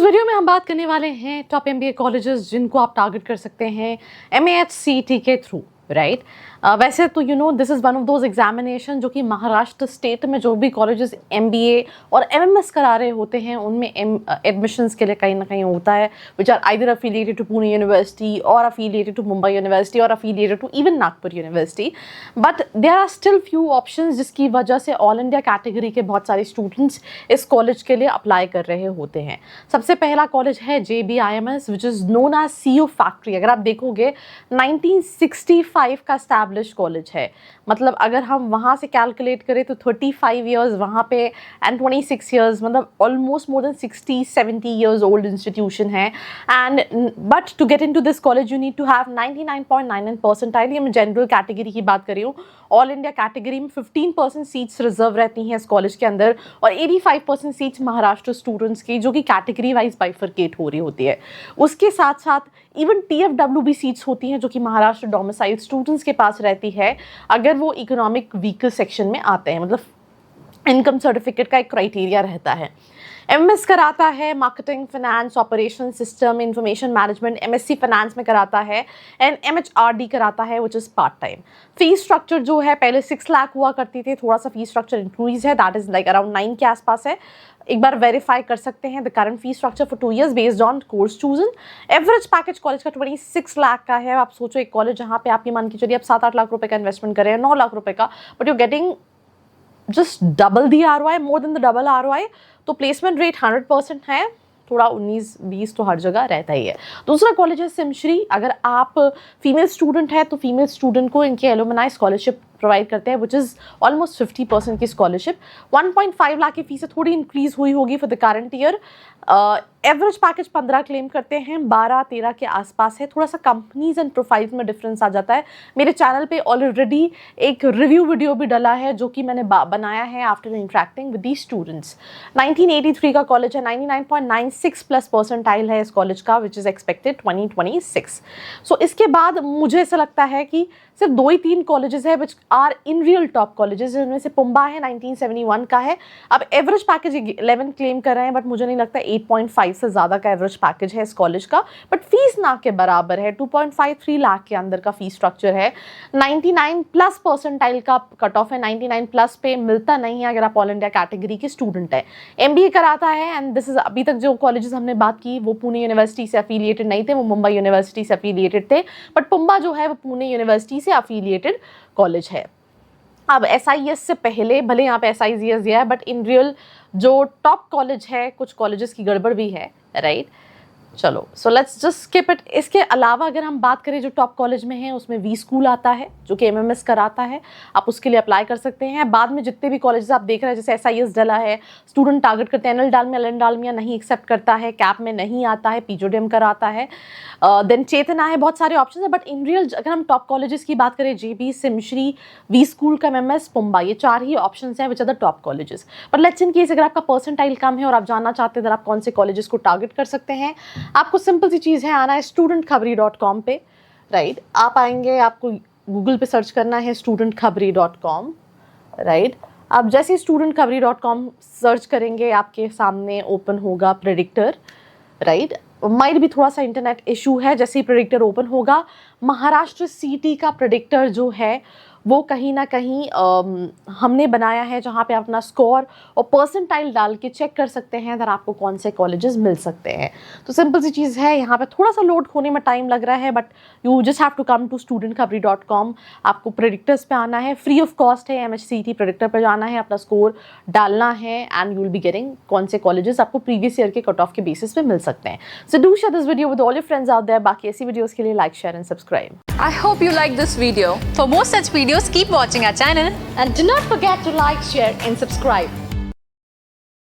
Video में हम बात करने वाले हैं टॉप एमबीए कॉलेजेस जिनको आप टारगेट कर सकते हैं MAHCET के थ्रू, राइट। वैसे तो this is one of those examination जो कि महाराष्ट्र स्टेट में जो भी कॉलेजेस MBA और MMS करा रहे होते हैं उनमें एडमिशन्स के लिए कहीं ना कहीं होता है, which are either affiliated to Pune university और अफिलिएटेड टू मुंबई यूनिवर्सिटी और affiliated to even Nagpur university. But there are still few options जिसकी वजह से ऑल इंडिया कैटेगरी के बहुत सारे स्टूडेंट्स इस कॉलेज के लिए अप्लाई कर रहे होते हैं। सबसे पहला कॉलेज है JBIMS which is known as CO factory. अगर आप देखोगे 1965 का एस्टैब्लिश कॉलेज है, मतलब अगर हम वहाँ से कैलकुलेट करें तो 35 ईयर्स वहाँ पे एंड 26 ईयर्स, मतलब almost more than 60-70 years old institution है। And but to get into this college you need to have 99.99 percentile. ये मैं जनरल कैटेगरी की बात कर रही हूँ। ऑल इंडिया कैटेगरी में 15% सीट्स रिजर्व रहती हैं इस कॉलेज के अंदर और 85% सीट्स महाराष्ट्र स्टूडेंट्स की, जो कि कैटेगरी वाइज बाइफरकेट हो रही होती है। उसके साथ साथ इवन TFW भी सीट्स होती हैं जो कि महाराष्ट्र डोमिसाइल स्टूडेंट्स के पास रहती है अगर वो इकोनॉमिक वीकर सेक्शन में आते हैं, मतलब इनकम सर्टिफिकेट का एक क्राइटेरिया रहता है। MS कराता है marketing, finance, operation system, information management. MSc finance में कराता है एंड MHRD कराता है which is part time. Fees structure जो है पहले 6 लाख हुआ करती थी, थोड़ा सा फीस स्ट्रक्चर इंक्रीज है, दैट इज़ लाइक अराउंड 9 के आसपास है। एक बार वेरीफाई कर सकते हैं the current fee structure for 2 years based on course chosen. Average package college का 26 लाख का है। आप सोचो एक कॉलेज जहाँ पे आपकी मान के चलिए आप 7-8 लाख रुपए का इन्वेस्टमेंट कर रहे हैं, 9 लाख रुपए का, but you getting just double the ROI, more than the double ROI। तो प्लेसमेंट रेट 100% है, थोड़ा 19-20 तो हर जगह रहता ही है। दूसरा कॉलेज है सिमश्री। अगर आप फीमेल स्टूडेंट है तो फीमेल स्टूडेंट को इनके एलुमनाई स्कॉलरशिप प्रोवाइड करते हैं विच इज़ ऑलमोस्ट 50% की स्कॉलरशिप। 1.5 लाख की फीस से थोड़ी इंक्रीज हुई होगी for the current year. Average package 15 claim करते हैं, 12-13 के आसपास है। थोड़ा सा कंपनीज एंड प्रोफाइल्स में डिफरेंस आ जाता है। मेरे चैनल पे ऑलरेडी एक रिव्यू वीडियो भी डला है जो कि मैंने बनाया है after interacting with the students. 1983 का कॉलेज है, 99.96 प्लस परसेंटाइल है इस कॉलेज का विच इज़ एक्सपेक्टेड 2026। सो इसके बाद मुझे ऐसा लगता है कि सिर्फ 2 ही 3 कॉलेजेस है which are in real top colleges, जिनमें से पुंबा है 1971 का है। अब एवरेज पैकेज 11 क्लेम कर रहे हैं, बट मुझे नहीं लगता 8.5 से ज़्यादा का एवरेज पैकेज है इस कॉलेज का, बट फीस ना के बराबर है। 2.53 लाख के अंदर का फीस स्ट्रक्चर है। 99 प्लस परसेंटाइल का कट ऑफ है, 99 प्लस पे मिलता नहीं है अगर आप ऑल इंडिया कैटेगरी के स्टूडेंट है। MBA कराता है एंड दिस इज, अभी तक जो कॉलेजेस हमने बात की वो पुणे यूनिवर्सिटी से अफिलिएटेड नहीं थे, वो मुंबई यूनिवर्सिटी से अफिलिएटेड थे, बट पुंबा जो है वो पुणे यूनिवर्सिटी से अफिलिएटेड कॉलेज है। अब SIS से पहले भले यहाँ पे SIGS दिया है, बट इन रियल जो टॉप कॉलेज है कुछ कॉलेजेस की गड़बड़ भी है, राइट। चलो so let's just skip it. इसके अलावा अगर हम बात करें जो टॉप कॉलेज में है उसमें V स्कूल आता है जो कि MMS कराता है, आप उसके लिए अप्लाई कर सकते हैं। बाद में जितने भी कॉलेजेस आप देख रहे हैं जैसे SIS डला है, स्टूडेंट टारगेट करते हैं, NL डालमिया LN डालमिया नहीं एक्सेप्ट करता है, कैप में नहीं आता है, PGDM कराता है, देन चेतना है, बहुत सारे ऑप्शन है। बट इन रियल अगर हम टॉप कॉलेजेस की बात करें JB, सिमश्री, V स्कूल का MMS, पुंबा, ये 4 ही ऑप्शन हैं which are the top colleges. But let's in case अगर आपका परसेंटाइल कम है और आप जानना चाहते हैं आप कौन से कॉलेजेस को टारगेट कर सकते हैं, आपको सिंपल सी चीज़ है, आना है studentkhbari.com पे, राइट। आप आएंगे, आपको गूगल पे सर्च करना है studentkhbari.com, राइट। आप जैसे studentkhbari.com सर्च करेंगे आपके सामने ओपन होगा प्रेडिक्टर, राइट। माइट भी थोड़ा सा इंटरनेट इशू है, जैसे ही प्रेडिक्टर ओपन होगा महाराष्ट्र CT का प्रेडिक्टर जो है वो कहीं ना कहीं हमने बनाया है जहाँ पे आप अपना स्कोर और परसेंटाइल डाल के चेक कर सकते हैं अगर आपको कौन से कॉलेजेस मिल सकते हैं। तो सिंपल सी चीज़ है, यहाँ पे थोड़ा सा लोड होने में टाइम लग रहा है, but you just have to come to studentkhbari.com। आपको प्रेडिक्टर्स पे आना है, फ्री ऑफ कॉस्ट है, MHCET प्रेडिक्टर पर जाना है, अपना स्कोर डालना है and you will be getting कौन से कॉलेजेस आपको प्रीवियस ईयर के कट ऑफ के बेसिस पे मिल सकते हैं। So do share this video with all your friends out there. बाकी ऐसी वीडियोज़ के लिए like, share and subscribe. I hope you like this video. For more such videos, keep watching our channel. And do not forget to like, share and subscribe.